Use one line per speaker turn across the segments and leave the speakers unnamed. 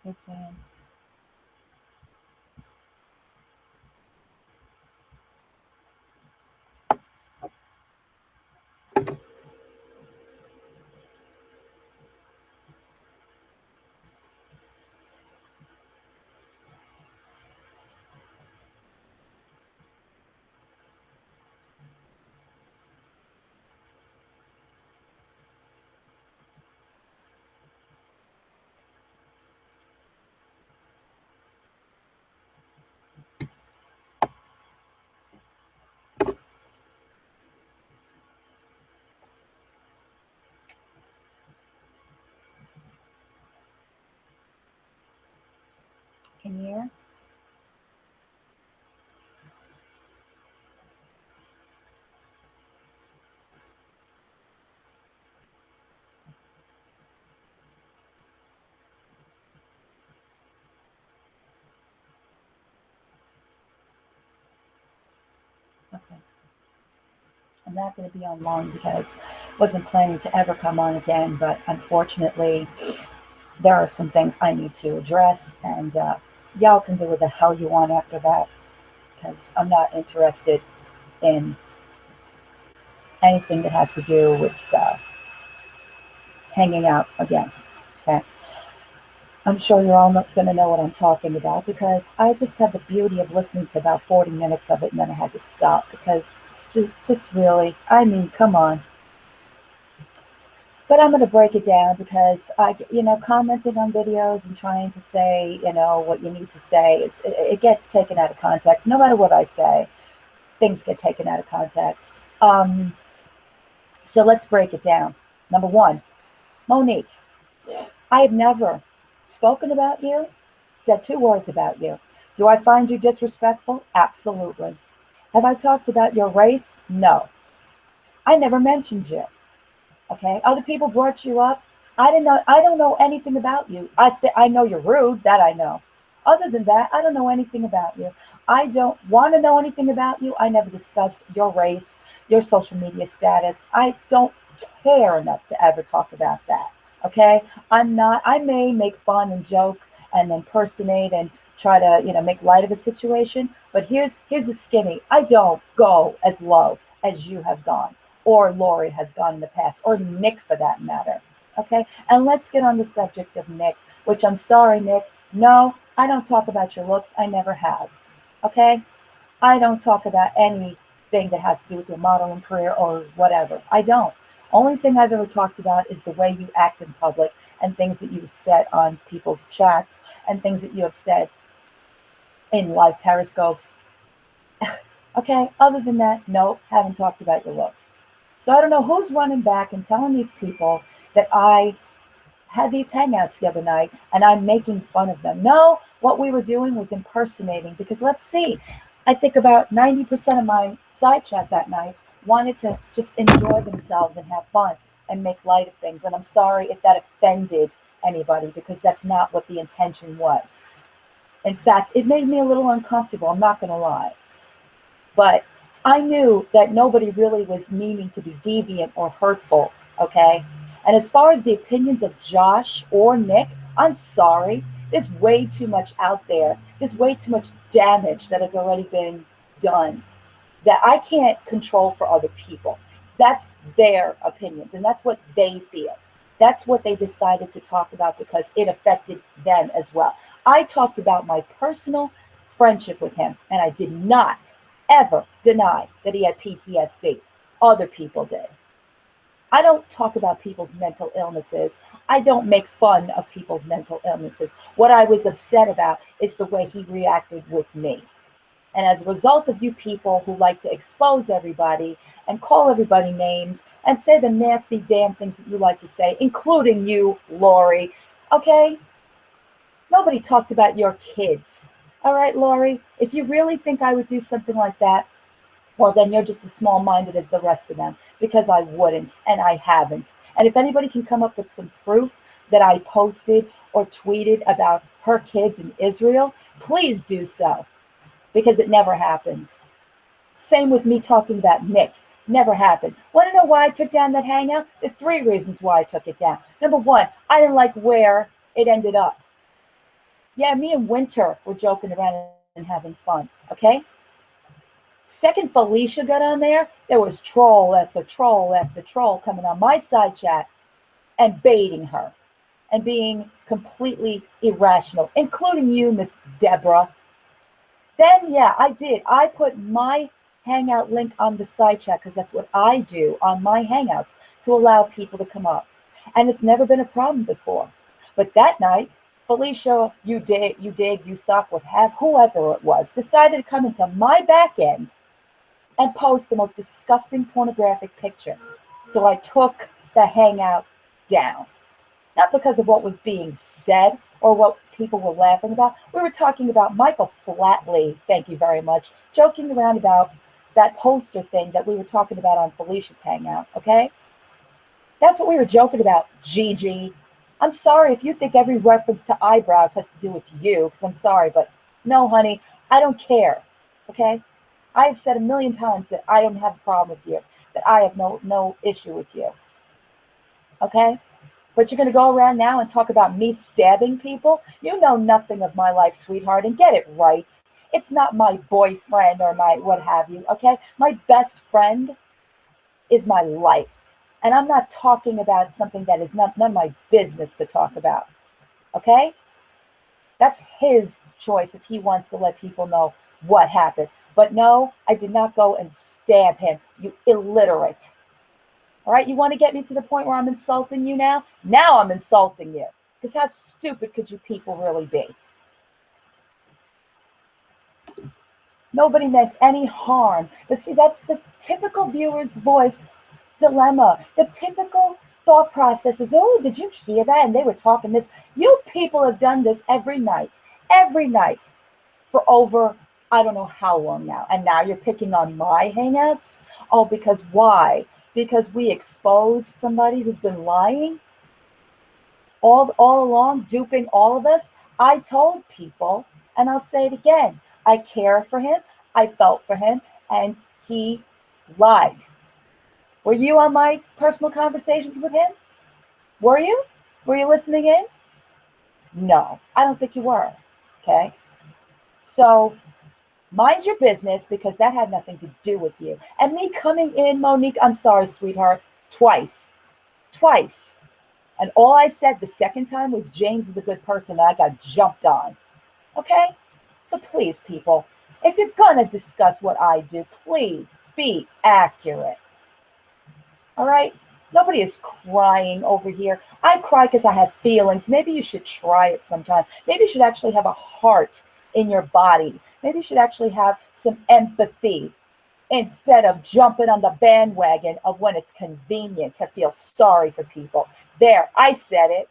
Hey, Jan. Can you hear? Okay. I'm not going to be on long because I wasn't planning to ever come on again, but unfortunately, there are some things I need to address, and y'all can do what the hell you want after that because I'm not interested in anything that has to do with hanging out again. Okay. I'm sure you're all going to know what I'm talking about because I just had the beauty of listening to about 40 minutes of it and then I had to stop because just really, I mean, come on. But I'm going to break it down because commenting on videos and trying to say, what you need to say, it gets taken out of context. No matter what I say, things get taken out of context. So let's break it down. Number one, Monique, I have never spoken about you, said two words about you. Do I find you disrespectful? Absolutely. Have I talked about your race? No. I never mentioned you. Okay. Other people brought you up. I didn't know. I don't know anything about you. I know you're rude. That I know. Other than that, I don't know anything about you. I don't want to know anything about you. I never discussed your race, your social media status. I don't care enough to ever talk about that. Okay. I'm not. I may make fun and joke and impersonate and try to make light of a situation. But here's the skinny. I don't go as low as you have gone or Lori has gone in the past, or Nick for that matter. Okay? And let's get on the subject of Nick, which I'm sorry, Nick. No, I don't talk about your looks. I never have. Okay? I don't talk about anything that has to do with your modeling career or whatever. I don't. Only thing I've ever talked about is the way you act in public and things that you've said on people's chats and things that you have said in live periscopes. Okay, other than that, no, haven't talked about your looks. So I don't know who's running back and telling these people that I had these hangouts the other night and I'm making fun of them. No, what we were doing was impersonating because let's see, I think about 90% of my side chat that night wanted to just enjoy themselves and have fun and make light of things. And I'm sorry if that offended anybody because that's not what the intention was. In fact, it made me a little uncomfortable, I'm not going to lie. But I knew that nobody really was meaning to be deviant or hurtful, okay? And as far as the opinions of Josh or Nick, I'm sorry. There's way too much out there. There's way too much damage that has already been done that I can't control for other people. That's their opinions, and that's what they feel. That's what they decided to talk about because it affected them as well. I talked about my personal friendship with him, and I did not ever deny that he had PTSD. Other people did. I don't talk about people's mental illnesses. I don't make fun of people's mental illnesses. What I was upset about is the way he reacted with me. And as a result of you people who like to expose everybody and call everybody names and say the nasty damn things that you like to say, including you, Lori, okay? Nobody talked about your kids. All right, Lori, if you really think I would do something like that, well, then you're just as small minded as the rest of them because I wouldn't and I haven't. And if anybody can come up with some proof that I posted or tweeted about her kids in Israel, please do so because it never happened. Same with me talking about Nick. Never happened. Want to know why I took down that hangout? There's three reasons why I took it down. Number one, I didn't like where it ended up. Yeah, me and Winter were joking around and having fun. Okay. Second Felicia got on there was troll after troll after troll coming on my side chat and baiting her and being completely irrational, including you, Miss Deborah. Then, yeah, I did. I put my Hangout link on the side chat because that's what I do on my Hangouts to allow people to come up. And it's never been a problem before. But that night, Felicia, you suck, what have, whoever it was, decided to come into my back end and post the most disgusting pornographic picture. So I took the Hangout down. Not because of what was being said or what people were laughing about. We were talking about Michael Flatley, thank you very much, joking around about that poster thing that we were talking about on Felicia's Hangout, okay? That's what we were joking about, Gigi. I'm sorry if you think every reference to eyebrows has to do with you, because I'm sorry, but no, honey, I don't care, okay? I have said a million times that I don't have a problem with you, that I have no issue with you, okay? But you're going to go around now and talk about me stabbing people? You know nothing of my life, sweetheart, and get it right. It's not my boyfriend or my what have you, okay? My best friend is my life. And I'm not talking about something that is none of my business to talk about, okay? That's his choice if he wants to let people know what happened. But no, I did not go and stab him, you illiterate. All right, you want to get me to the point where I'm insulting you now? Now I'm insulting you. Because how stupid could you people really be? Nobody meant any harm. But see, that's the typical viewer's voice dilemma. The typical thought process is, oh, did you hear that? And they were talking this. You people have done this every night for over, I don't know how long now. And now you're picking on my Hangouts? Oh, because why? Because we exposed somebody who's been lying all along, duping all of us. I told people, and I'll say it again, I care for him, I felt for him, and he lied. Were you on my personal conversations with him? Were you? Were you listening in? No, I don't think you were. Okay. So mind your business because that had nothing to do with you. And me coming in, Monique, I'm sorry, sweetheart, twice. Twice. And all I said the second time was James is a good person and I got jumped on. Okay? So please, people, if you're going to discuss what I do, please be accurate. All right? Nobody is crying over here. I cry because I have feelings. Maybe you should try it sometime. Maybe you should actually have a heart in your body. Maybe you should actually have some empathy instead of jumping on the bandwagon of when it's convenient to feel sorry for people. There, I said it.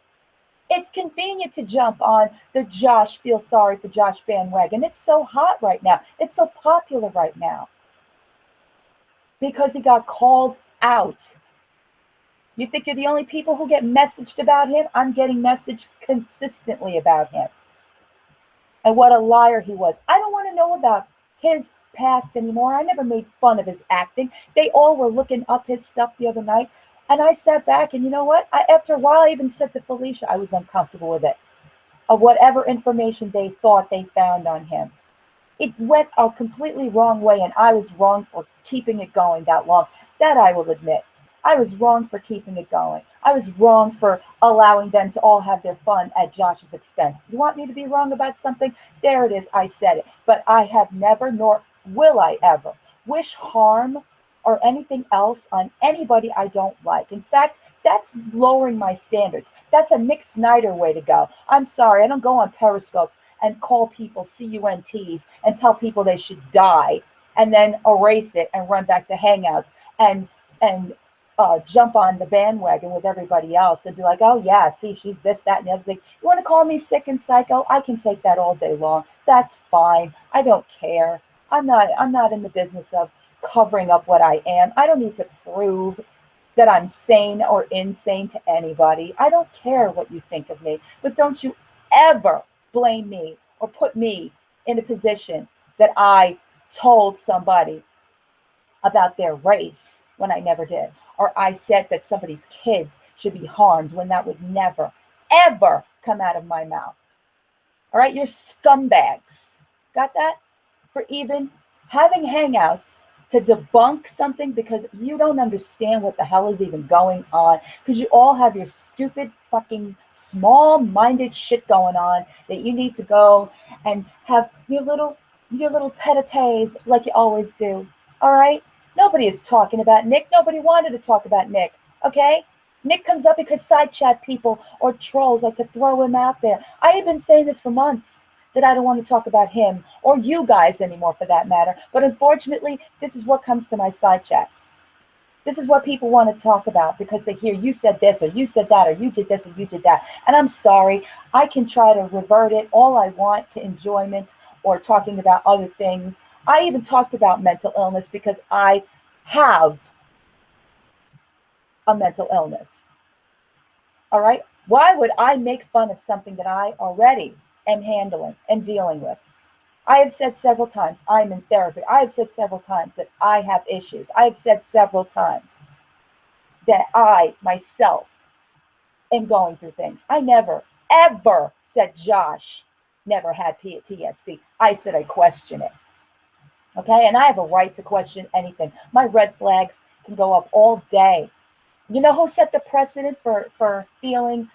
It's convenient to jump on the Josh feel sorry for Josh bandwagon. It's so hot right now. It's so popular right now because he got called out. You think you're the only people who get messaged about him? I'm getting messaged consistently about him and what a liar he was. I don't want to know about his past anymore. I never made fun of his acting. They all were looking up his stuff the other night. And I sat back and you know what? After a while, I even said to Felicia, I was uncomfortable with it, of whatever information they thought they found on him. It went a completely wrong way, and I was wrong for keeping it going that long. That I will admit. I was wrong for keeping it going. I was wrong for allowing them to all have their fun at Josh's expense. You want me to be wrong about something? There it is. I said it. But I have never, nor will I ever, wish harm or anything else on anybody I don't like. In fact, that's lowering my standards. That's a Nick Snyder way to go. I'm sorry, I don't go on Periscopes and call people CUNTs and tell people they should die and then erase it and run back to Hangouts and jump on the bandwagon with everybody else and be like, oh yeah, see, she's this, that, and the other thing. You want to call me sick and psycho? I can take that all day long. That's fine. I don't care. I'm not in the business of covering up what I am. I don't need to prove that I'm sane or insane to anybody. I don't care what you think of me, but don't you ever blame me or put me in a position that I told somebody about their race when I never did, or I said that somebody's kids should be harmed when that would never, ever come out of my mouth. All right, you're scumbags. Got that? For even having hangouts to debunk something because you don't understand what the hell is even going on, because you all have your stupid fucking small-minded shit going on that you need to go and have your little tete-a-tetes like you always do. All right? Nobody is talking about Nick. Nobody wanted to talk about Nick. Okay? Nick comes up because side chat people or trolls like to throw him out there. I have been saying this for months that I don't want to talk about him or you guys anymore for that matter. But unfortunately, this is what comes to my side chats. This is what people want to talk about because they hear you said this or you said that or you did this or you did that. And I'm sorry, I can try to revert it all I want to enjoyment or talking about other things. I even talked about mental illness because I have a mental illness. All right? Why would I make fun of something that I already am handling and dealing with? I have said several times I'm in therapy. I have said several times that I have issues. I have said several times that I myself am going through things. I never, ever said Josh never had PTSD. I said I question it. Okay? And I have a right to question anything. My red flags can go up all day. You know who set the precedent for feeling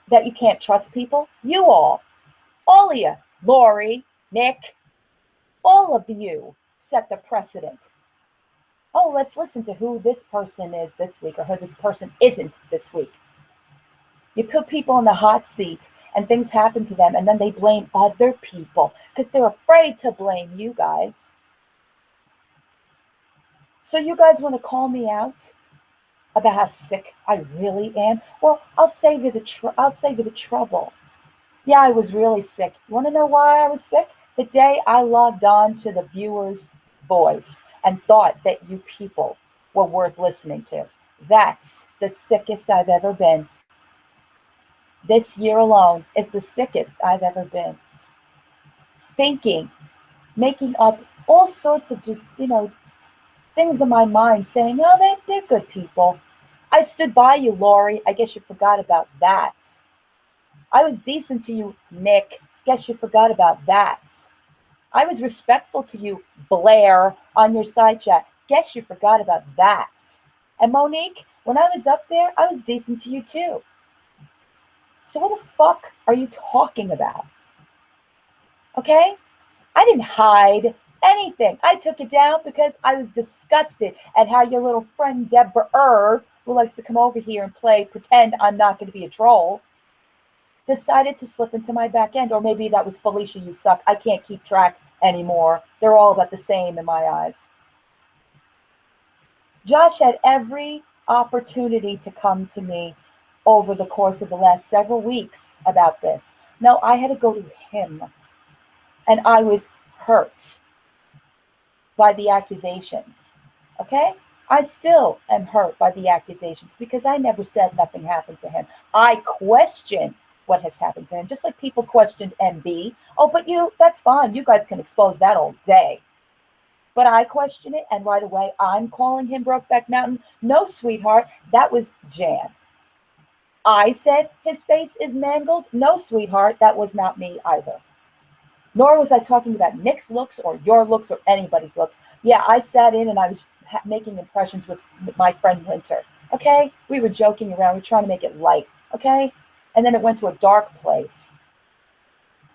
that you can't trust people? You all of you, Lori, Nick, all of you set the precedent. Oh, let's listen to who this person is this week or who this person isn't this week. You put people in the hot seat and things happen to them and then they blame other people because they're afraid to blame you guys. So you guys want to call me out about how sick I really am? Well, I'll save you the trouble. Yeah, I was really sick. You want to know why I was sick? The day I logged on to the viewer's voice and thought that you people were worth listening to. That's the sickest I've ever been. This year alone is the sickest I've ever been. Thinking, making up all sorts of just, things in my mind saying, oh, they're good people. I stood by you, Lori. I guess you forgot about that. I was decent to you, Nick. Guess you forgot about that. I was respectful to you, Blair, on your side chat. Guess you forgot about that. And Monique, when I was up there, I was decent to you too. So what the fuck are you talking about? Okay? I didn't hide anything. I took it down because I was disgusted at how your little friend Deborah Irv, who likes to come over here and pretend I'm not going to be a troll, decided to slip into my back end. Or maybe that was Felicia, you suck. I can't keep track anymore. They're all about the same in my eyes. Josh had every opportunity to come to me over the course of the last several weeks about this. No, I had to go to him. And I was hurt by the accusations. Okay? I still am hurt by the accusations because I never said nothing happened to him. I question what has happened to him, just like people questioned MB. Oh, but that's fine. You guys can expose that all day. But I question it, and right away, I'm calling him Brokeback Mountain. No, sweetheart, that was Jan. I said his face is mangled. No, sweetheart, that was not me either. Nor was I talking about Nick's looks or your looks or anybody's looks. Yeah, I sat in and I was making impressions with my friend Winter. Okay? We were joking around. We were trying to make it light. Okay? And then it went to a dark place.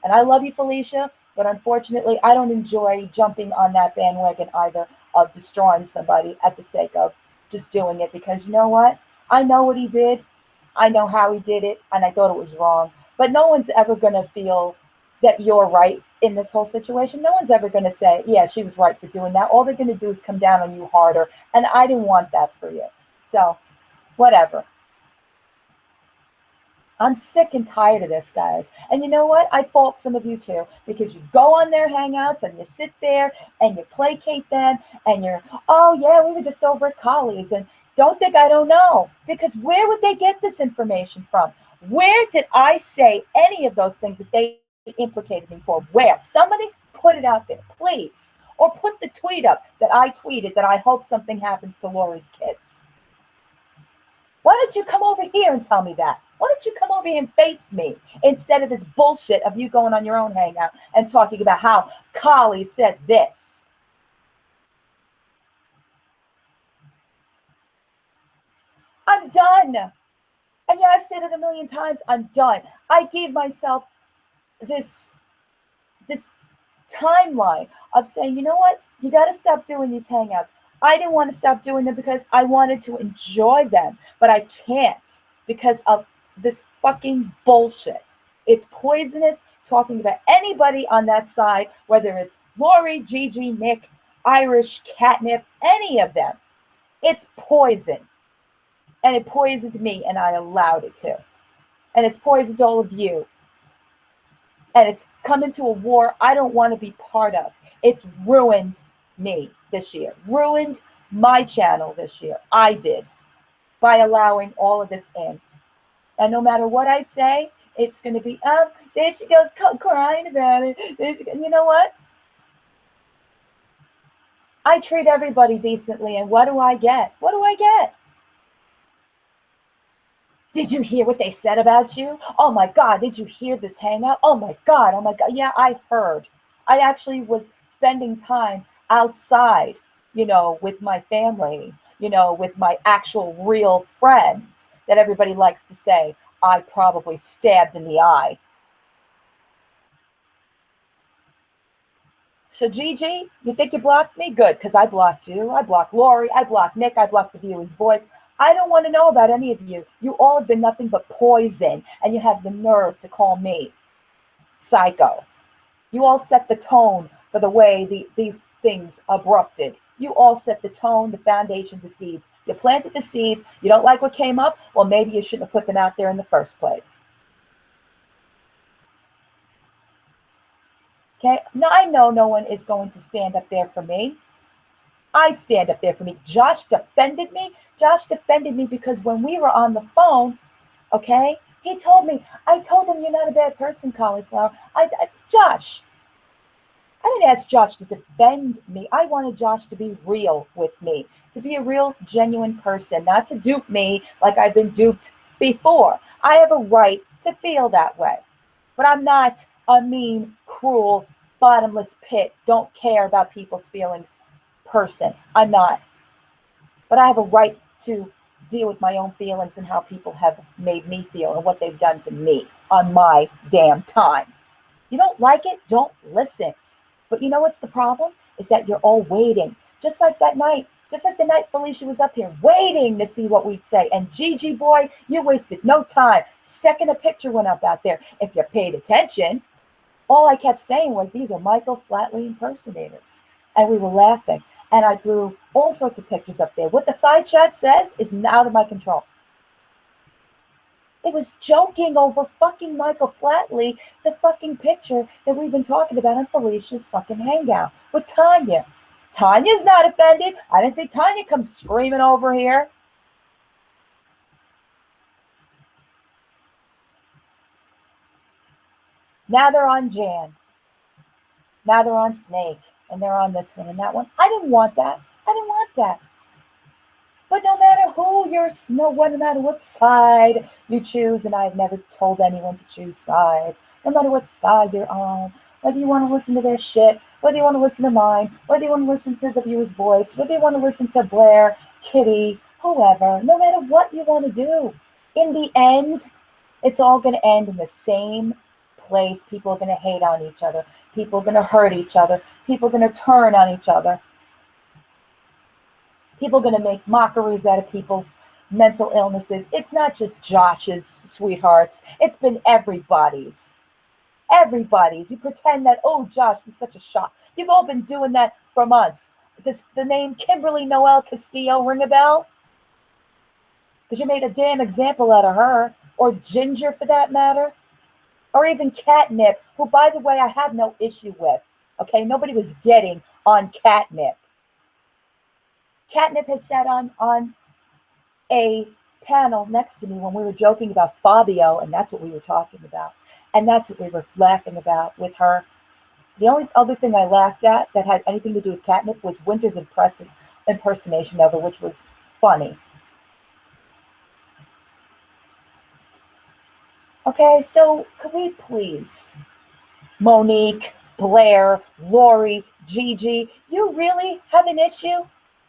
And I love you, Felicia, but unfortunately, I don't enjoy jumping on that bandwagon either of destroying somebody at the sake of just doing it because you know what? I know what he did. I know how he did it, and I thought it was wrong. But no one's ever going to feel that you're right in this whole situation. No one's ever going to say, yeah, she was right for doing that. All they're going to do is come down on you harder. And I didn't want that for you. So, whatever. I'm sick and tired of this, guys. And you know what? I fault some of you too, because you go on their hangouts and you sit there and you placate them and you're, oh yeah, we were just over at Choly's and don't think I don't know. Because where would they get this information from? Where did I say any of those things that they implicated me for? Where? Somebody put it out there, please. Or put the tweet up that I tweeted that I hope something happens to Lori's kids. Why don't you come over here and tell me that? Why don't you come over here and face me instead of this bullshit of you going on your own hangout and talking about how Choly said this? I'm done. And yeah, I've said it a million times. I'm done. I gave myself this this timeline of saying, you know what? You got to stop doing these hangouts. I didn't want to stop doing them because I wanted to enjoy them, but I can't because of this fucking bullshit. It's poisonous talking about anybody on that side, whether it's Lori, Gigi, Nick, Irish, Catnip, any of them. It's poison. And it poisoned me, and I allowed it to. And it's poisoned all of you. And it's come into a war I don't want to be part of. It's ruined me this year, ruined my channel this year. I did, by allowing all of this in. And no matter what I say, it's going to be, there she goes crying about it. You know what? I treat everybody decently, and what do I get? What do I get? Did you hear what they said about you? Oh my God, did you hear this hangout? Oh my God, oh my God. Yeah, I heard. I actually was spending time outside, with my family, with my actual real friends that everybody likes to say I probably stabbed in the eye. So Gigi, you think you blocked me? Good, because I blocked you. I blocked Lori. I blocked Nick. I blocked the viewer's voice. I don't want to know about any of you. You all have been nothing but poison, and you have the nerve to call me psycho. You all set the tone for the way these things abrupted. You all set the tone, the foundation, the seeds. You planted the seeds. You don't like what came up? Well, maybe you shouldn't have put them out there in the first place. Okay? Now, I know no one is going to stand up there for me. I stand up there for me. Josh defended me. Josh defended me because when we were on the phone, okay, he told me, I told him you're not a bad person, Cauliflower. Josh, I didn't ask Josh to defend me. I wanted Josh to be real with me, to be a real, genuine person, not to dupe me like I've been duped before. I have a right to feel that way, but I'm not a mean, cruel, bottomless pit, don't care about people's feelings person. I'm not. But I have a right to deal with my own feelings and how people have made me feel and what they've done to me on my damn time. You don't like it? Don't listen. But you know what's the problem? Is that you're all waiting. Just like that night. Just like the night Felicia was up here waiting to see what we'd say. And Gigi boy, you wasted no time. Second a picture went up out there. If you paid attention, all I kept saying was, these are Michael Flatley impersonators. And we were laughing. And I threw all sorts of pictures up there. What the side chat says is out of my control. It was joking over fucking Michael Flatley, the fucking picture that we've been talking about on Felicia's fucking hangout with Tanya. Tanya's not offended. I didn't say Tanya comes screaming over here. Now they're on Jan. Now they're on Snake. And they're on this one and that one. I didn't want that. I didn't want that. But no matter who you're, no matter what side you choose, and I've never told anyone to choose sides, no matter what side you're on, whether you want to listen to their shit, whether you want to listen to mine, whether you want to listen to the viewer's voice, whether you want to listen to Blair, Kitty, whoever, no matter what you want to do, in the end, it's all going to end in the same place. People are going to hate on each other. People are going to hurt each other. People are going to turn on each other. People are going to make mockeries out of people's mental illnesses. It's not just Josh's, sweethearts. It's been everybody's. Everybody's. You pretend that, oh, Josh is such a shock. You've all been doing that for months. Does the name Kimberly Noel Castillo ring a bell? Because you made a damn example out of her. Or Ginger, for that matter. Or even Catnip, who, by the way, I have no issue with. Okay, nobody was getting on Catnip. Catnip has sat on a panel next to me when we were joking about Fabio, and that's what we were talking about. And that's what we were laughing about with her. The only other thing I laughed at that had anything to do with Catnip was Winter's impersonation of her, which was funny. Okay, so could we please, Monique, Blair, Lori, Gigi, you really have an issue?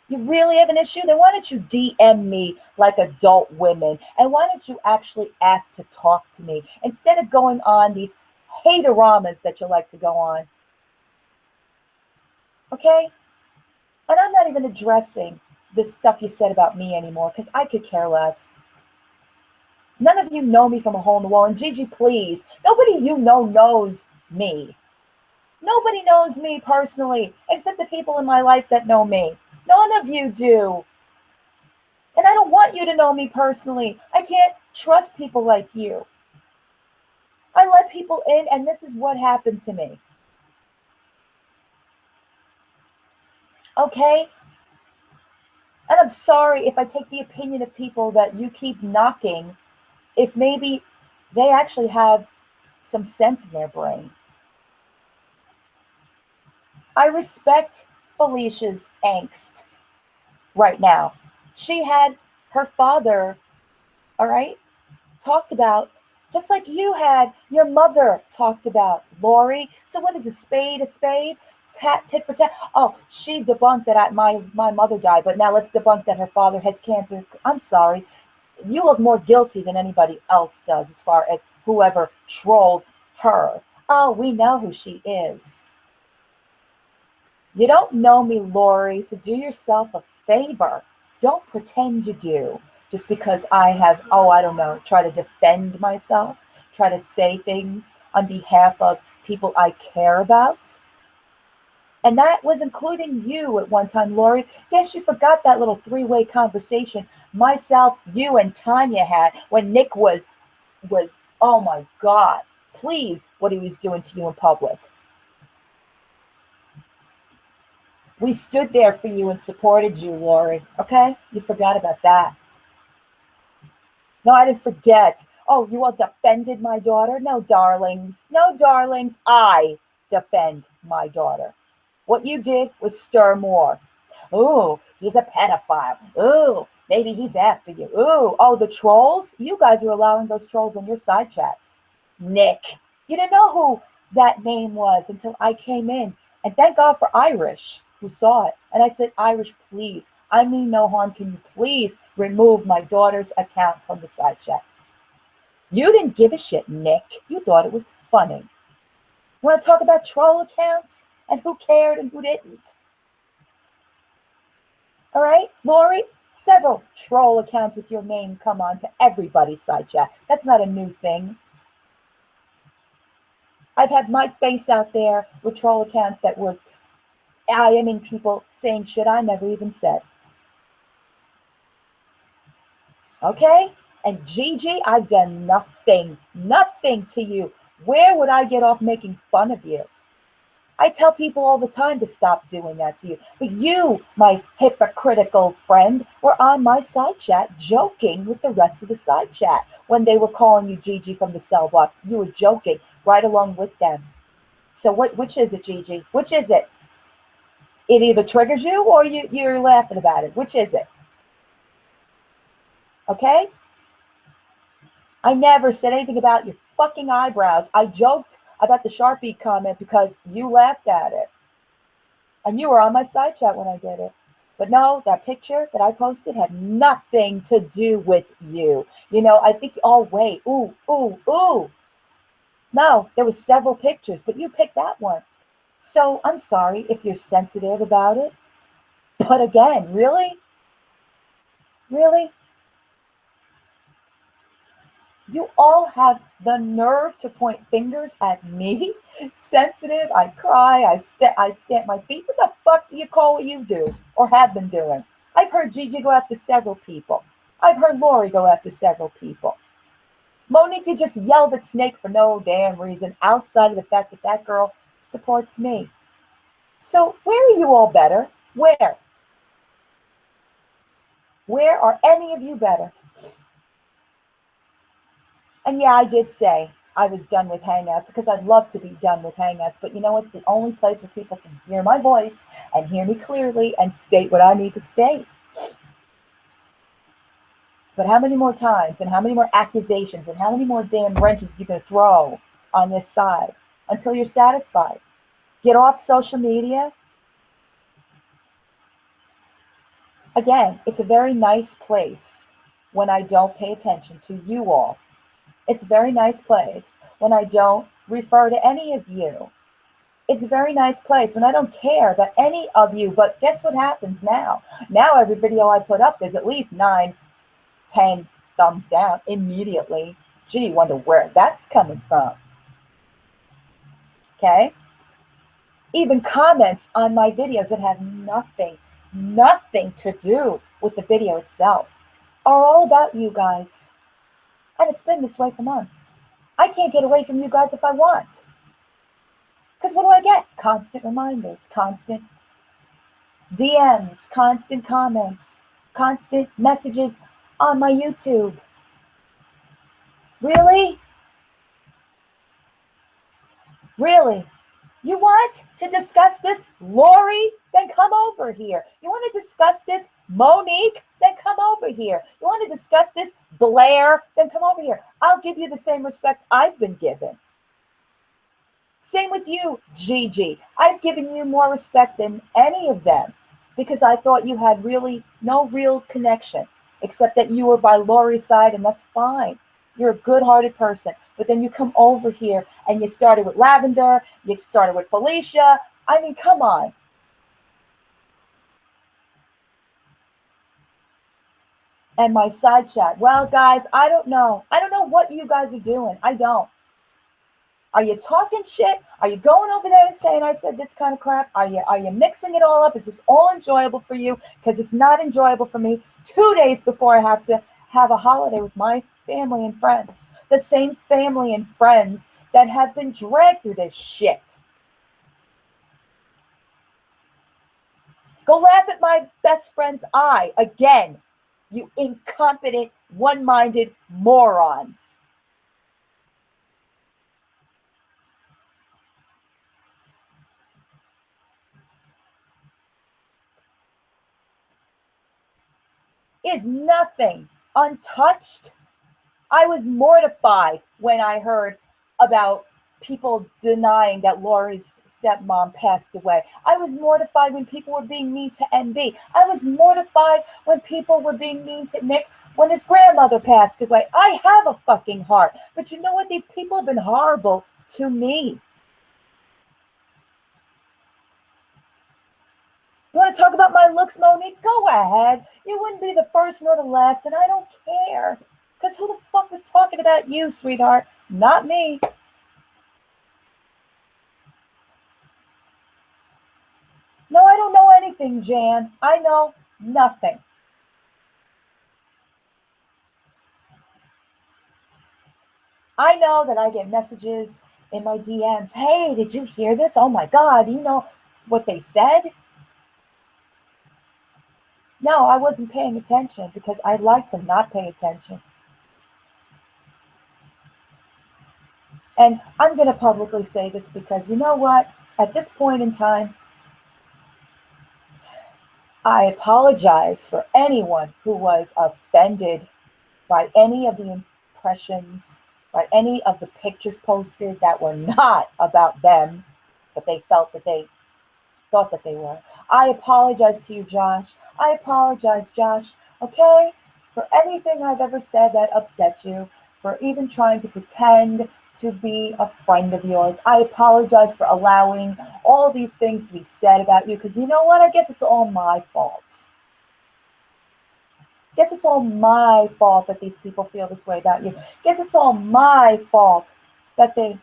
You really have an issue? Then why don't you DM me like adult women? And why don't you actually ask to talk to me instead of going on these hateroramas that you like to go on? Okay? And I'm not even addressing the stuff you said about me anymore because I could care less. None of you know me from a hole in the wall. And Gigi, please, nobody you know knows me. Nobody knows me personally except the people in my life that know me. None of you do. And I don't want you to know me personally. I can't trust people like you. I let people in, and this is what happened to me. Okay? And I'm sorry if I take the opinion of people that you keep knocking, if maybe they actually have some sense in their brain. I respect Felicia's angst right now. She had her father, all right, talked about, just like you had your mother talked about, Lori. So what is a spade? A spade? Tit for tat. Oh, she debunked that my mother died, but now let's debunk that her father has cancer. I'm sorry. You look more guilty than anybody else does as far as whoever trolled her. Oh, we know who she is. You don't know me, Lori, so do yourself a favor. Don't pretend you do. Just because I have, oh, I don't know, try to defend myself, try to say things on behalf of people I care about. And that was including you at one time, Lori. Guess you forgot that little three-way conversation myself, you, and Tanya had when Nick was, oh my God, please, what he was doing to you in public. We stood there for you and supported you, Lori. Okay? You forgot about that. No, I didn't forget. Oh, you all defended my daughter? No, darlings. No, darlings. I defend my daughter. What you did was stir more. Ooh, he's a pedophile. Ooh, maybe he's after you. Ooh, oh, the trolls? You guys were allowing those trolls in your side chats. Nick. You didn't know who that name was until I came in. And thank God for Irish who saw it. And I said, Irish, please. I mean no harm. Can you please remove my daughter's account from the side chat? You didn't give a shit, Nick. You thought it was funny. Want to talk about troll accounts and who cared and who didn't? All right, Lori, several troll accounts with your name come on to everybody's side chat. That's not a new thing. I've had my face out there with troll accounts that were IMing people saying shit I never even said. Okay? And Gigi, I've done nothing to you. Where would I get off making fun of you? I tell people all the time to stop doing that to you. But you, my hypocritical friend, were on my side chat joking with the rest of the side chat. When they were calling you Gigi from the cell block, you were joking right along with them. So which is it, Gigi? Which is it? It either triggers you or you're laughing about it. Which is it? Okay? I never said anything about your fucking eyebrows. I joked about the Sharpie comment because you laughed at it. And you were on my side chat when I did it. But no, that picture that I posted had nothing to do with you. You know, I think, oh, wait, ooh. No, there was several pictures, but you picked that one. So I'm sorry if you're sensitive about it. But again, really? Really? You all have the nerve to point fingers at me? Sensitive, I cry, I stamp my feet. What the fuck do you call what you do or have been doing? I've heard Gigi go after several people. I've heard Lori go after several people. Monique, you just yelled at Snake for no damn reason outside of the fact that that girl supports me. So where are you all better? Where? Where are any of you better? And yeah, I did say I was done with Hangouts because I'd love to be done with Hangouts. But you know, it's the only place where people can hear my voice and hear me clearly and state what I need to state. But how many more times and how many more accusations and how many more damn wrenches you going to throw on this side until you're satisfied? Get off social media. Again, it's a very nice place when I don't pay attention to you all. It's a very nice place when I don't refer to any of you. It's a very nice place when I don't care about any of you. But guess what happens now? Now every video I put up, there's at least 9, 10 thumbs down immediately. Gee, wonder where that's coming from. Okay? Even comments on my videos that have nothing to do with the video itself are all about you guys. And it's been this way for months. I can't get away from you guys if I want. Because what do I get? Constant reminders, constant DMs, constant comments, constant messages on my YouTube. Really? Really? You want to discuss this, Lori? Then come over here. You want to discuss this, Monique? Then come over here. You want to discuss this, Blair? Then come over here. I'll give you the same respect I've been given. Same with you, Gigi. I've given you more respect than any of them because I thought you had really no real connection, except that you were by Lori's side, and that's fine. You're a good-hearted person. But then you come over here and you started with Lavender, you started with Felicia. I mean, come on. And my side chat. Well, guys, I don't know. I don't know what you guys are doing. I don't. Are you talking shit? Are you going over there and saying I said this kind of crap? Are you mixing it all up? Is this all enjoyable for you? Because it's not enjoyable for me 2 days before I have to have a holiday with my family and friends. The same family and friends that have been dragged through this shit. Go laugh at my best friend's eye again, you incompetent, one-minded morons. Is nothing untouched. I was mortified when I heard about people denying that Lori's stepmom passed away. I was mortified when people were being mean to MB. I was mortified when people were being mean to Nick when his grandmother passed away. I have a fucking heart. But you know what? These people have been horrible to me. You want to talk about my looks, Monique? Go ahead. You wouldn't be the first nor the last, and I don't care. Because who the fuck was talking about you, sweetheart? Not me. No, I don't know anything, Jan. I know nothing. I know that I get messages in my DMs. Hey, did you hear this? Oh my God, you know what they said? No, I wasn't paying attention because I like to not pay attention. And I'm going to publicly say this because you know what? At this point in time, I apologize for anyone who was offended by any of the impressions, by any of the pictures posted that were not about them, but they felt that they thought that they were. I apologize to you, Josh. I apologize, Josh, okay, for anything I've ever said that upset you, for even trying to pretend to be a friend of yours. I apologize for allowing all these things to be said about you, because you know what? I guess it's all my fault. Guess it's all my fault that these people feel this way about you. Guess it's all my fault that they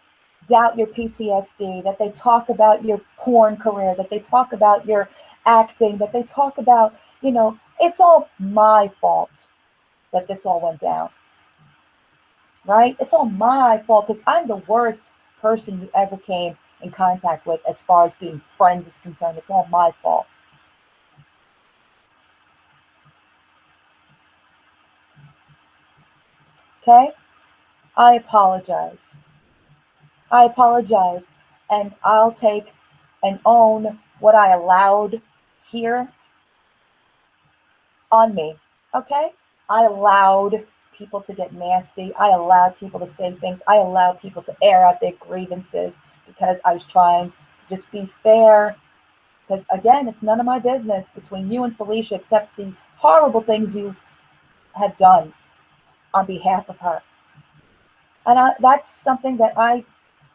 doubt your PTSD, that they talk about your porn career, that they talk about your acting, that they talk about, you know, it's all my fault that this all went down. Right? It's all my fault because I'm the worst person you ever came in contact with as far as being friends is concerned. It's all my fault. Okay? I apologize. I apologize. And I'll take and own what I allowed here on me. Okay? I allowed people to get nasty. I allowed people to say things. I allowed people to air out their grievances because I was trying to just be fair. Because again, it's none of my business between you and Felicia except the horrible things you have done on behalf of her. And that's something that I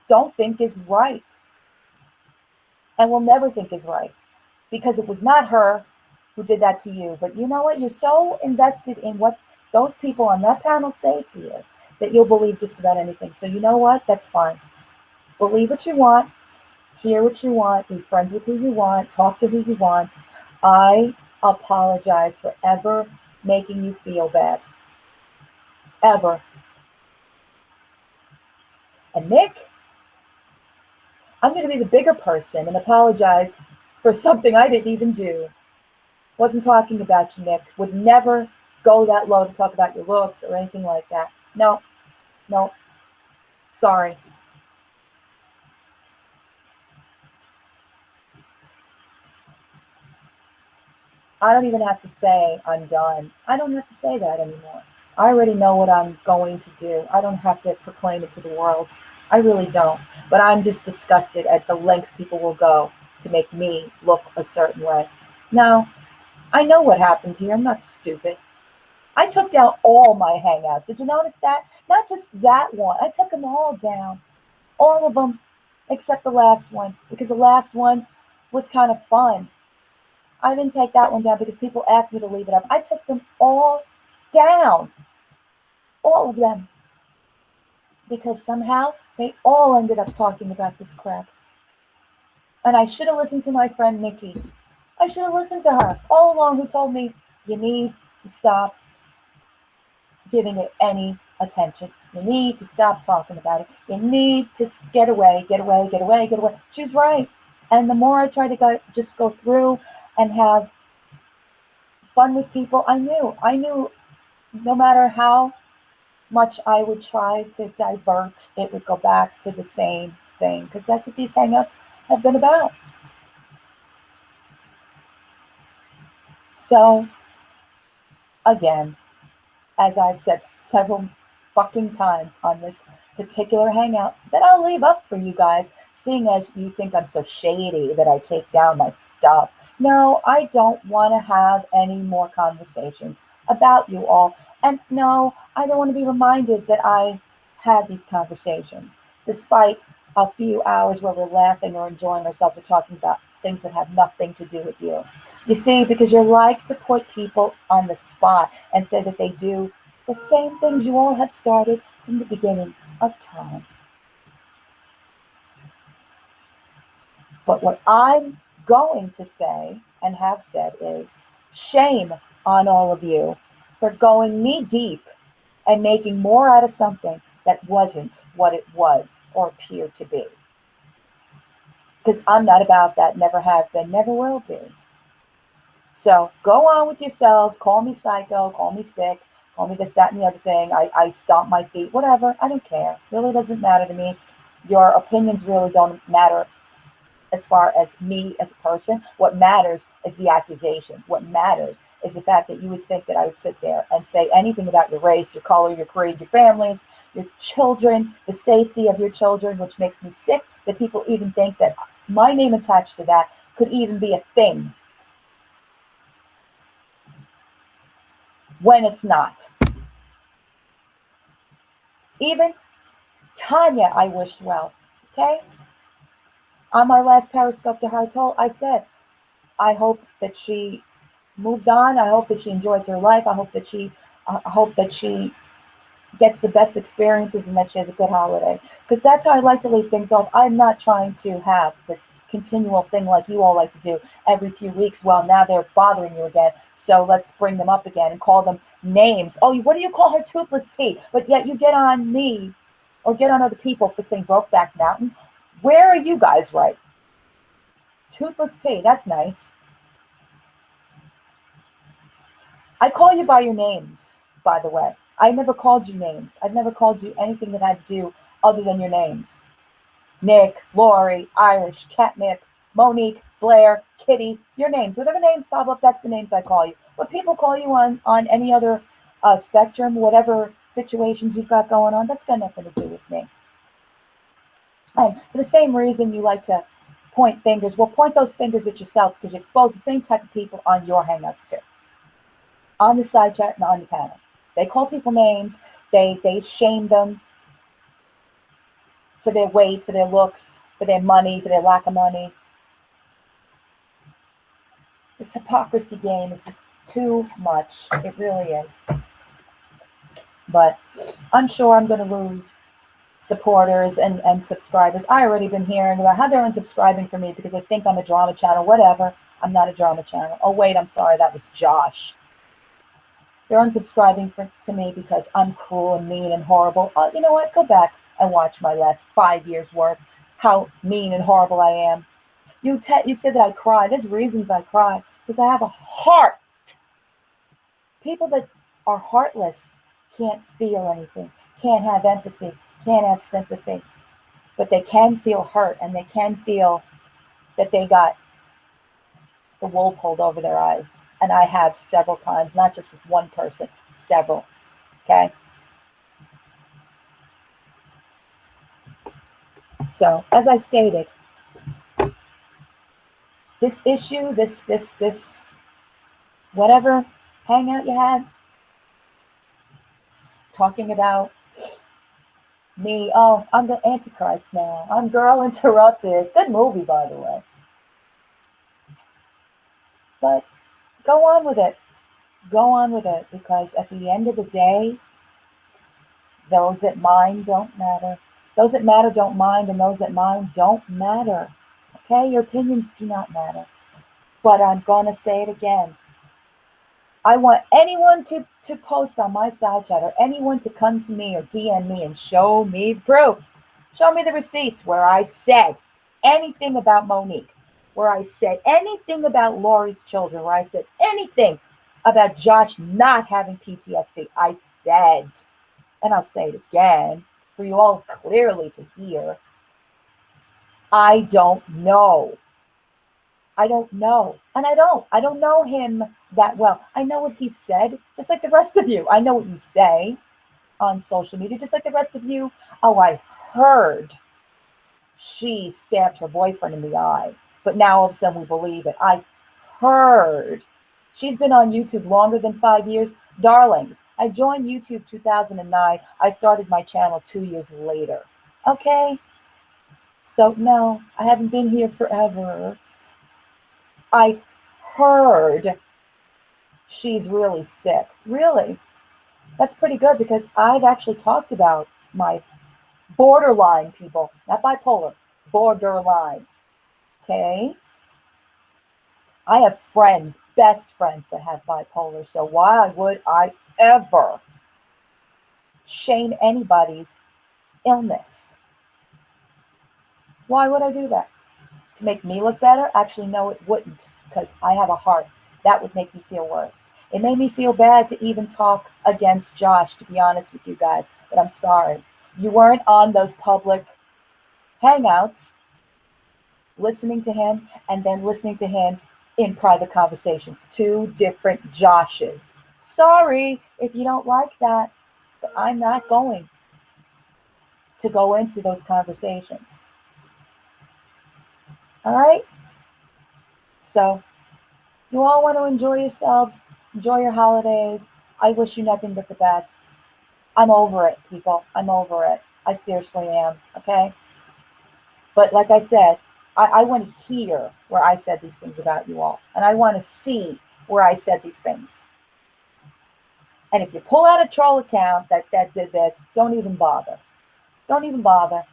don't think is right and will never think is right because it was not her who did that to you. But you know what? You're so invested in what those people on that panel say to you that you'll believe just about anything. So you know what? That's fine. Believe what you want, hear what you want, be friends with who you want, talk to who you want. I apologize for ever making you feel bad. Ever. And Nick, I'm going to be the bigger person and apologize for something I didn't even do. Wasn't talking about you, Nick. Would never go that low to talk about your looks or anything like that. No, no. Sorry. I don't even have to say I'm done. I don't have to say that anymore. I already know what I'm going to do. I don't have to proclaim it to the world. I really don't. But I'm just disgusted at the lengths people will go to make me look a certain way. No, I know what happened here. I'm not stupid. I took down all my hangouts. Did you notice that? Not just that one. I took them all down. All of them except the last one because the last one was kind of fun. I didn't take that one down because people asked me to leave it up. I took them all down. All of them. Because somehow they all ended up talking about this crap. And I should have listened to my friend Nikki. I should have listened to her all along who told me you need to stop giving it any attention. You need to stop talking about it. You need to get away, get away, get away, get away. She's right. And the more I tried to just go through and have fun with people, I knew no matter how much I would try to divert, it would go back to the same thing because that's what these hangouts have been about. So, again, as I've said several fucking times on this particular hangout, that I'll leave up for you guys, seeing as you think I'm so shady that I take down my stuff. No, I don't want to have any more conversations about you all. And no, I don't want to be reminded that I had these conversations, despite a few hours where we're laughing or enjoying ourselves or talking about things that have nothing to do with you. You see, because you like to put people on the spot and say that they do the same things you all have started from the beginning of time. But what I'm going to say and have said is shame on all of you for going knee deep and making more out of something that wasn't what it was or appeared to be. Because I'm not about that, never have been, never will be. So go on with yourselves, call me psycho, call me sick, call me this, that, and the other thing. I stomp my feet, whatever. I don't care. Really doesn't matter to me. Your opinions really don't matter as far as me as a person. What matters is the accusations. What matters is the fact that you would think that I would sit there and say anything about your race, your color, your creed, your families, your children, the safety of your children, which makes me sick that people even think that my name attached to that could even be a thing when it's not. Even Tanya, I wished well. Okay? On my last Periscope to her, I said, I hope that she moves on. I hope that she enjoys her life. I hope that she gets the best experiences and that she has a good holiday. Because that's how I like to leave things off. I'm not trying to have this continual thing like you all like to do every few weeks. Well, now they're bothering you again, so let's bring them up again and call them names. Oh, what do you call her? Toothless Tea. But yet you get on me or get on other people for saying Brokeback Mountain. Where are you guys right? Toothless Tea, that's nice. I call you by your names, by the way. I never called you names. I've never called you anything that had to do other than your names. Nick, Lori, Irish, Catnip, Monique, Blair, Kitty, your names. Whatever names pop up, that's the names I call you. What people call you on any other spectrum, whatever situations you've got going on, that's got nothing to do with me. And for the same reason you like to point fingers, well, point those fingers at yourselves, because you expose the same type of people on your hangouts too. On the side chat and on the panel. They call people names. They shame them for their weight, for their looks, for their money, for their lack of money. This hypocrisy game is just too much. It really is. But I'm sure I'm going to lose supporters and subscribers. I already been hearing about how they're unsubscribing from me because they think I'm a drama channel. Whatever. I'm not a drama channel. Oh, wait, I'm sorry. That was Josh. They're unsubscribing to me because I'm cruel and mean and horrible. You know what? Go back and watch my last 5 years' worth. How mean and horrible I am. You said that I cry. There's reasons I cry. Because I have a heart. People that are heartless can't feel anything. Can't have empathy. Can't have sympathy. But they can feel hurt. And they can feel that they got the wool pulled over their eyes. And I have several times, not just with one person, several. Okay? So, as I stated, this issue, this whatever hangout you had, talking about me, oh, I'm the Antichrist now. I'm Girl Interrupted. Good movie, by the way. But go on with it. Go on with it, because at the end of the day, those that mind don't matter. Those that matter don't mind, and those that mind don't matter. Okay? Your opinions do not matter. But I'm going to say it again. I want anyone to post on my side chat, or anyone to come to me or DM me and show me proof. Show me the receipts where I said anything about Monique, where I said anything about Lori's children, where I said anything about Josh not having PTSD. I said, and I'll say it again for you all clearly to hear, I don't know. I don't know. And I don't know him that well. I know what he said, just like the rest of you. I know what you say on social media, just like the rest of you. Oh, I heard she stabbed her boyfriend in the eye, but now all of a sudden we believe it. I heard. She's been on YouTube longer than 5 years. Darlings, I joined YouTube 2009. I started my channel 2 years later. Okay? So, no, I haven't been here forever. I heard she's really sick. Really? That's pretty good, because I've actually talked about my borderline people, not bipolar, borderline. Okay? I have friends, best friends, that have bipolar. So why would I ever shame anybody's illness? Why would I do that? To make me look better? Actually, no, it wouldn't, because I have a heart. That would make me feel worse. It made me feel bad to even talk against Josh, to be honest with you guys, but I'm sorry. You weren't on those public hangouts listening to him and then listening to him in private conversations. Two different Joshes. Sorry if you don't like that, but I'm not going to go into those conversations. All right? So, you all want to enjoy yourselves, enjoy your holidays. I wish you nothing but the best. I'm over it, people. I'm over it. I seriously am, okay? But like I said, I want to hear where I said these things about you all. And I want to see where I said these things. And if you pull out a troll account that did this, don't even bother. Don't even bother.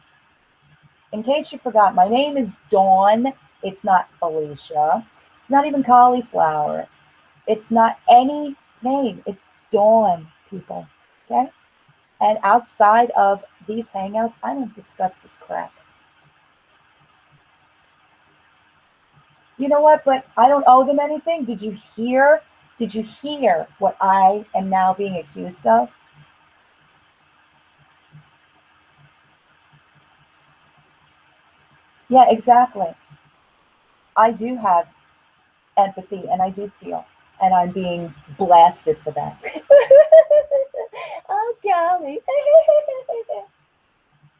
In case you forgot, my name is Dawn. It's not Felicia. It's not even cauliflower. It's not any name. It's Dawn, people. Okay? And outside of these hangouts, I don't discuss this crap. You know what? But I don't owe them anything. Did you hear? Did you hear what I am now being accused of? Yeah, exactly. I do have empathy, and I do feel, and I'm being blasted for that. Oh, golly.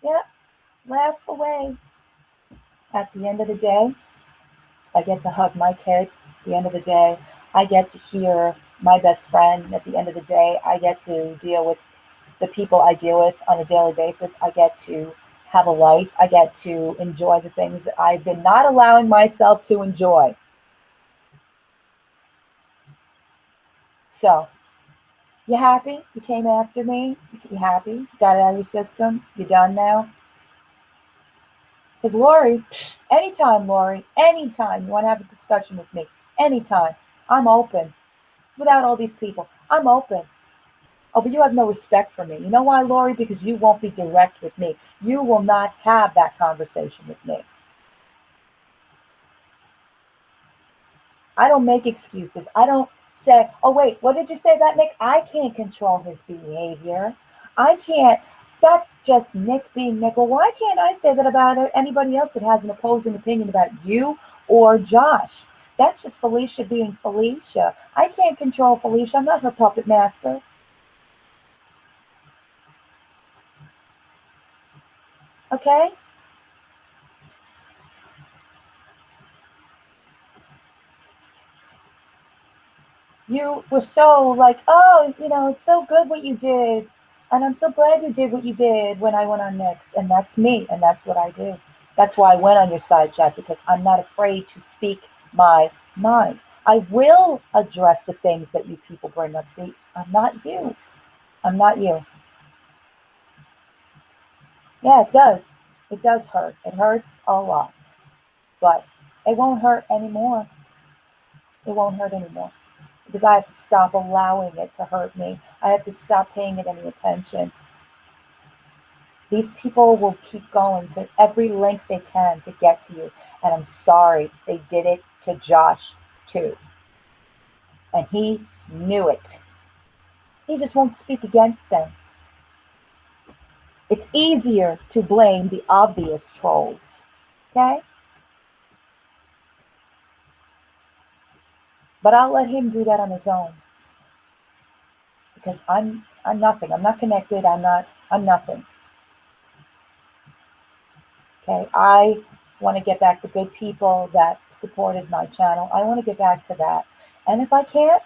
Yeah, laugh away. At the end of the day, I get to hug my kid. At the end of the day, I get to hear my best friend. At the end of the day, I get to deal with the people I deal with on a daily basis. I get to have a life. I get to enjoy the things that I've been not allowing myself to enjoy. So, you happy? You came after me? You happy? Got it out of your system? You done now? Because Lori, anytime, Lori, anytime you want to have a discussion with me, anytime, I'm open. Without all these people, I'm open. Oh, but you have no respect for me. You know why, Lori? Because you won't be direct with me. You will not have that conversation with me. I don't make excuses. I don't say, oh, wait, what did you say that, Nick? I can't control his behavior. I can't. That's just Nick being Nick. Well, why can't I say that about anybody else that has an opposing opinion about you or Josh? That's just Felicia being Felicia. I can't control Felicia. I'm not her puppet master. Okay? You were so like, oh, it's so good what you did. And I'm so glad you did what you did when I went on Nick's. And that's me. And that's what I do. That's why I went on your side chat, because I'm not afraid to speak my mind. I will address the things that you people bring up. See, I'm not you. I'm not you. Yeah, it does. It does hurt. It hurts a lot. But it won't hurt anymore. It won't hurt anymore, because I have to stop allowing it to hurt me. I have to stop paying it any attention. These people will keep going to every length they can to get to you. And I'm sorry, they did it to Josh too. And he knew it. He just won't speak against them. It's easier to blame the obvious trolls. Okay? But I'll let him do that on his own. Because I'm nothing. I'm not connected. I'm nothing. Okay, I want to get back the good people that supported my channel. I want to get back to that. And if I can't,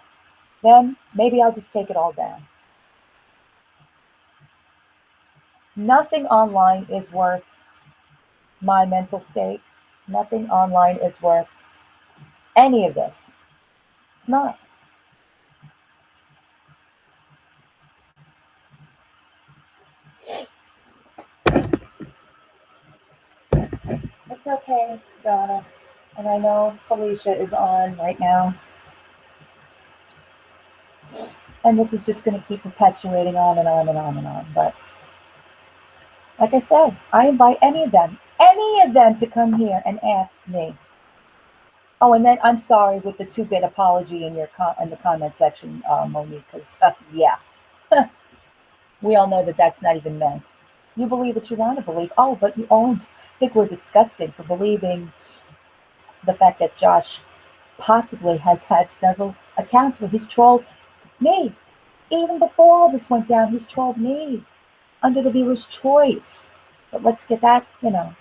then maybe I'll just take it all down. Nothing online is worth my mental state. Nothing online is worth any of this. It's not. It's okay, Donna. And I know Felicia is on right now. And this is just going to keep perpetuating on and on and on and on. But like I said, I invite any of them to come here and ask me. Oh, and then I'm sorry with the 2-bit apology in in the comment section, Monique, because yeah, we all know that that's not even meant. You believe what you want to believe. Oh, but you all think we're disgusting for believing the fact that Josh possibly has had several accounts where he's trolled me. Even before all this went down, he's trolled me under the viewer's choice. But let's get that. And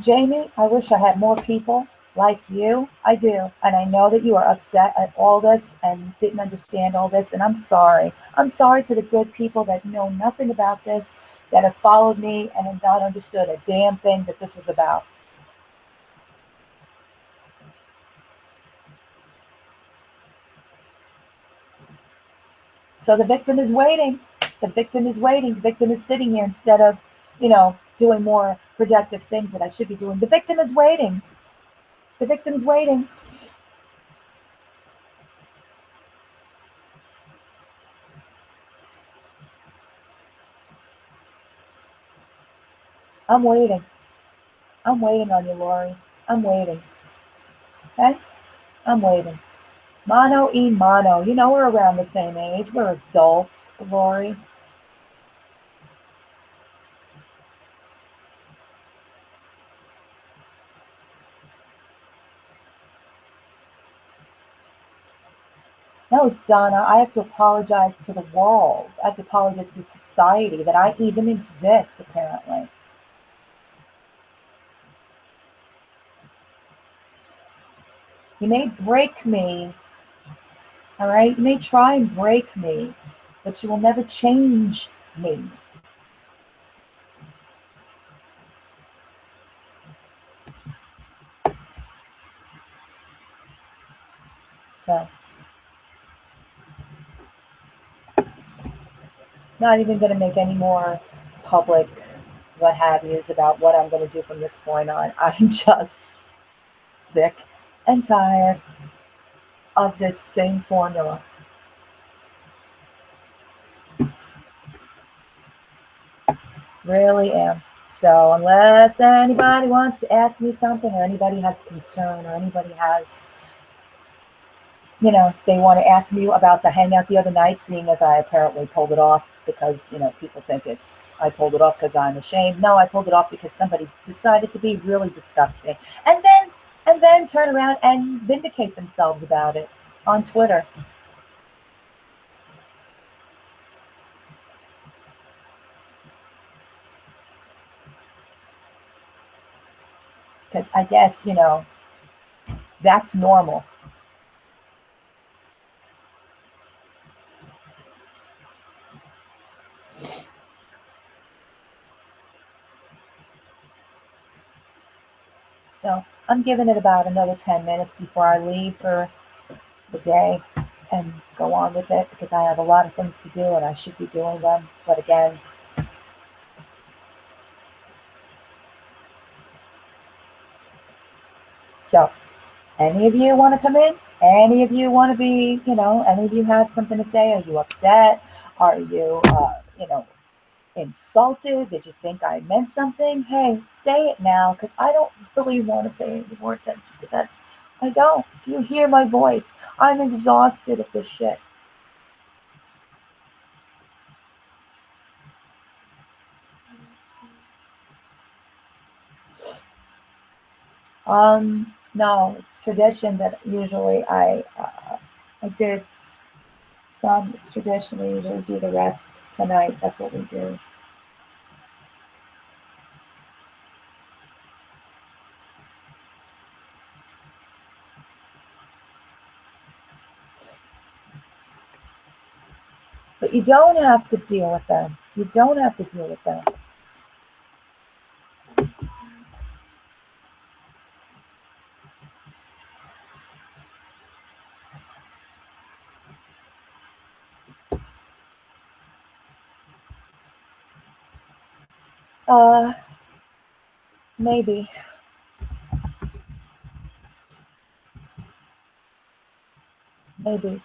Jamie, I wish I had more people like you. I do. And I know that you are upset at all this and didn't understand all this. And I'm sorry. I'm sorry to the good people that know nothing about this, that have followed me and have not understood a damn thing that this was about. So the victim is waiting. The victim is waiting. The victim is sitting here instead of, doing more productive things that I should be doing. The victim is waiting. The victim's waiting. I'm waiting. I'm waiting on you, Lori. I'm waiting. Okay? I'm waiting. Mono e mono. We're around the same age. We're adults, Lori. No, Donna, I have to apologize to the world. I have to apologize to society that I even exist, apparently. You may break me, all right? You may try and break me, but you will never change me. So, not even going to make any more public what have yous about what I'm going to do from this point on. I'm just sick and tired of this same formula. Really am. So, unless anybody wants to ask me something, or anybody has a concern, or anybody has, they want to ask me about the hangout the other night, seeing as I apparently pulled it off because, people think I pulled it off because I'm ashamed. No, I pulled it off because somebody decided to be really disgusting. And then turn around and vindicate themselves about it on Twitter. Because I guess, that's normal. So I'm giving it about another 10 minutes before I leave for the day and go on with it because I have a lot of things to do and I should be doing them. But again, so any of you want to come in? Any of you want to be, any of you have something to say? Are you upset? Are you, insulted? Did you think I meant something? Hey, say it now because I don't really want to pay any more attention to this. I don't. Do you hear my voice? I'm exhausted of this shit. No, it's tradition that usually I did some. It's tradition. We usually do the rest tonight. That's what we do. But you don't have to deal with them. You don't have to deal with them. Uh, maybe. Maybe.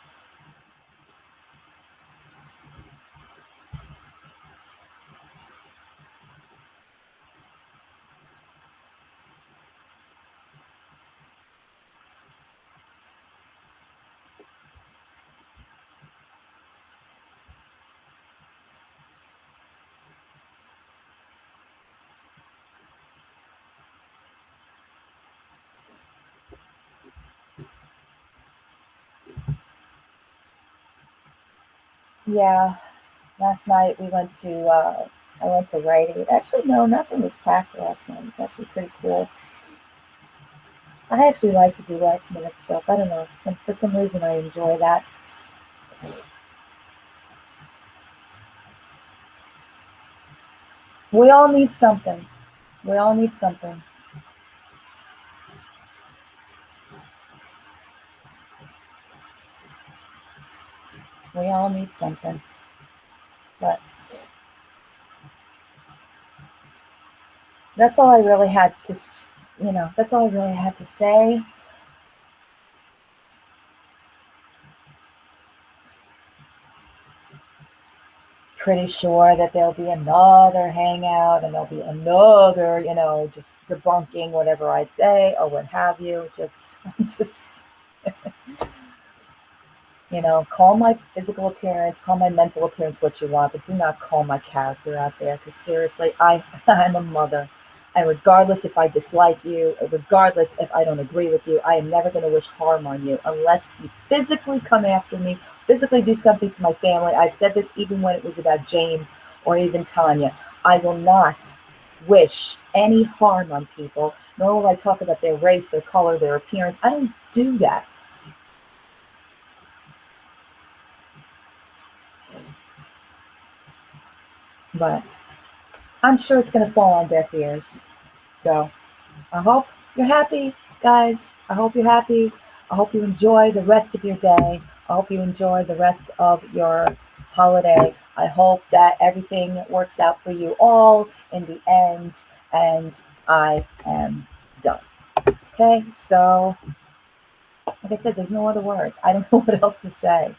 Yeah. Last night we went to. I went to Rite Aid. Actually, no, nothing was packed last night. It's actually pretty cool. I actually like to do last minute stuff. I don't know. For some reason, I enjoy that. We all need something. We all need something. We all need something. But that's all I really had to, that's all I really had to say. Pretty sure that there'll be another hangout and there'll be another, just debunking whatever I say or what have you. Just, call my physical appearance, call my mental appearance what you want, but do not call my character out there because seriously, I'm a mother. And regardless if I dislike you, regardless if I don't agree with you, I am never going to wish harm on you unless you physically come after me, physically do something to my family. I've said this even when it was about James or even Tanya. I will not wish any harm on people, nor will I talk about their race, their color, their appearance. I don't do that. But I'm sure it's going to fall on deaf ears. So I hope you're happy, guys. I hope you're happy. I hope you enjoy the rest of your day. I hope you enjoy the rest of your holiday. I hope that everything works out for you all in the end. And I am done. Okay, so like I said, there's no other words. I don't know what else to say.